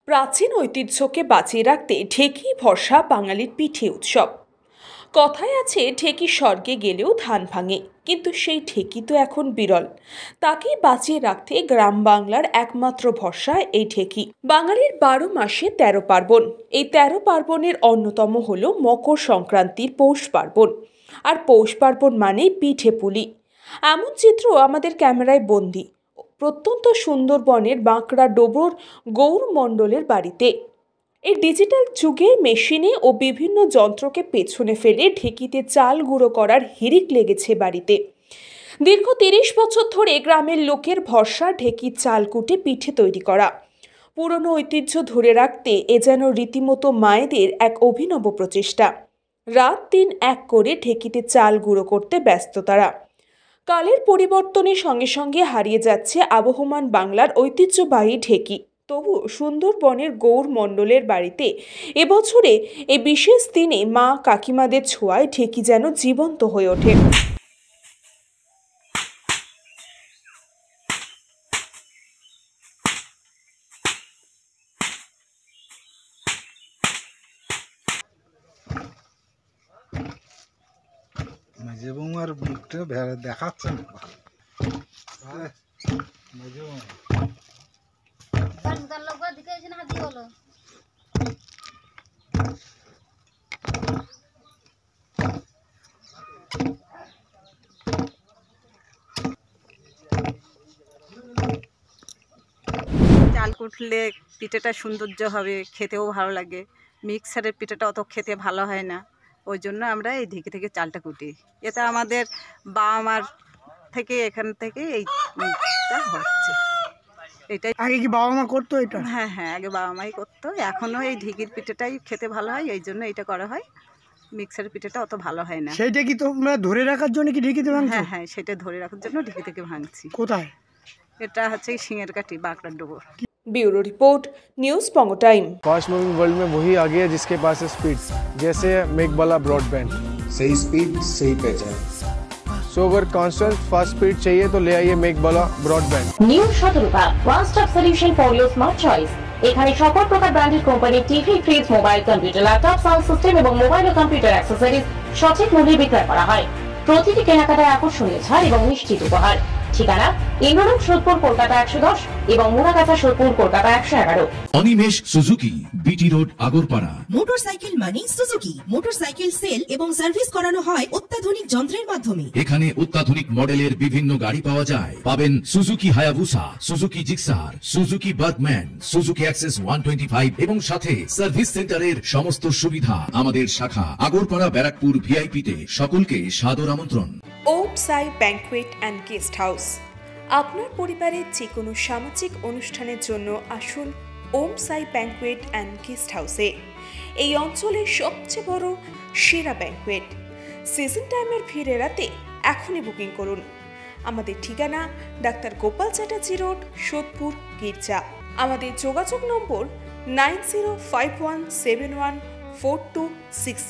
প্রাচীন ঐতিহ্যকে বাঁচিয়ে রাখতে ঢেঁকি ভরসা বাঙালির পিঠে উৎসব। কথায় আছে ঢেঁকি স্বর্গে গেলেও ধান ভাঙে, কিন্তু সেই ঢেঁকি তো এখন বিরল। তাকেই বাঁচিয়ে রাখতে গ্রাম বাংলার একমাত্র ভরসা এই ঢেঁকি। বাঙালির 12 মাসে 13 পার্বণ। এই 13 পার্বণের অন্যতম হল মকর সংক্রান্তির পৌষ পার্বণ। আর পৌষ পার্বণ মানেই পিঠে পুলি। এমন চিত্র আমাদের ক্যামেরায় বন্দী প্রত্যন্ত সুন্দরবনের বাঁকড়া ডোবর গৌর মণ্ডলের বাড়িতে। এই ডিজিটাল যুগে মেশিনে ও বিভিন্ন যন্ত্রকে পেছনে ফেলে ঢেঁকিতে চাল গুঁড়ো করার হিড়িক লেগেছে বাড়িতে। দীর্ঘ 30 বছর ধরে গ্রামের লোকের ভরসা ঢেঁকির চাল কুটে পিঠে তৈরি করা। পুরনো ঐতিহ্য ধরে রাখতে এ যেন রীতিমতো মায়েদের এক অভিনব প্রচেষ্টা। রাত দিন এক করে ঢেঁকিতে চাল গুঁড়ো করতে ব্যস্ত তারা। কালের পরিবর্তনের সঙ্গে সঙ্গে হারিয়ে যাচ্ছে আবহমান বাংলার ঐতিহ্যবাহী ঢেঁকি। তবু সুন্দরবনের গৌর মণ্ডলের বাড়িতে এবছরে এই বিশেষ দিনে মা কাকিমাদের ছোঁয়ায় ঢেঁকি যেন জীবন্ত হয়ে ওঠে। মেজে বৌমার মুখটা দেখাচ্ছে না। চাল কুটলে পিঠেটা সৌন্দর্য হবে, খেতেও ভালো লাগে। মিক্সারের পিঠেটা অত খেতে ভালো হয় না, ওই জন্য আমরা এই ঢেঁকি থেকে চালটা কুটি। এটা আমাদের বাবা মার থেকে এখান থেকে এইটা হচ্ছে। এটাই আগে কি বাবা মা করতো এটা? হ্যাঁ হ্যাঁ, আগে বাবা মাই করতো। এখনও এই ঢেঁকির পিঠেটাই খেতে ভালো হয়, এই জন্য এটা করা হয়। মিক্সারের পিঠেটা অত ভালো হয় না। সেইটা কি তোমরা ধরে রাখার জন্য কি ঢেঁকিতে ভাঙছো? হ্যাঁ হ্যাঁ, সেটা ধরে রাখার জন্য ঢেঁকি থেকে ভাঙছি। কোথায়? এটা হচ্ছে সিঙের কাঠি, বাঁকড়ার ডোবর। ब्यूरो रिपोर्ट, न्यूज़ पोंगो टाइम। फास्ट मूविंग वर्ल्ड में वही आगे है जिसके पास है स्पीड, जैसे मेघबाला ब्रॉडबैंड। सही स्पीड सही पहचान। सो अगर कांस्टेंट फास्ट स्पीड चाहिए तो ले आइए Meghbala broadband. New Shatarupa one stop solution for your smart choice. এখানে সকল প্রকার ব্র্যান্ডেড কোম্পানির TV, fridge, mobile, computer, laptop, sound system এবং মোবাইল ও কম্পিউটার অ্যাক্সেসরিজ সঠিক মূল্যে বিক্রয় করা হয়। প্রতিটি কেনাকাটায় আকর্ষণীয় ছাড় এবং নিশ্চিত উপহার। ঠিকানা ইন্দ্রনগর, সোদপুর, কলকাতা 110 এবং Muragachha, Sodepur, Kolkata 111। Animesh Suzuki, BT road, Agarpara. Motorcycle মানে সুজুকি। মোটরসাইকেল সেল এবং সার্ভিস করানো হয় অত্যাধুনিক যন্ত্রের মাধ্যমে। এখানে অত্যাধুনিক মডেলের বিভিন্ন গাড়ি পাওয়া যায়। পাবেন Suzuki Hayabusa, Suzuki Gixxer, Suzuki Bergman, Suzuki access 125 এবং সাথে সার্ভিস সেন্টারের সমস্ত সুবিধা। আমাদের শাখা আগরপাড়া, ব্যারাকপুর ভিআইপিতে। সকলকে সাদর আমন্ত্রণ। ওম সাই ব্যাংকুয়েট অ্যান্ড গেস্ট হাউস। আপনার পরিবারের যে কোনো সামাজিক অনুষ্ঠানের জন্য আসুন ওম সাই ব্যাংকুয়েট অ্যান্ড গেস্ট হাউসে। এই অঞ্চলের সবচেয়ে বড় সেরা ব্যাংকুয়েট। সিজন টাইমের ভিড় এড়াতে এখনই বুকিং করুন। আমাদের ঠিকানা ডাক্তার গোপাল চ্যাটার্জি রোড, সোদপুর, গির্জা। আমাদের যোগাযোগ নম্বর 9051714263।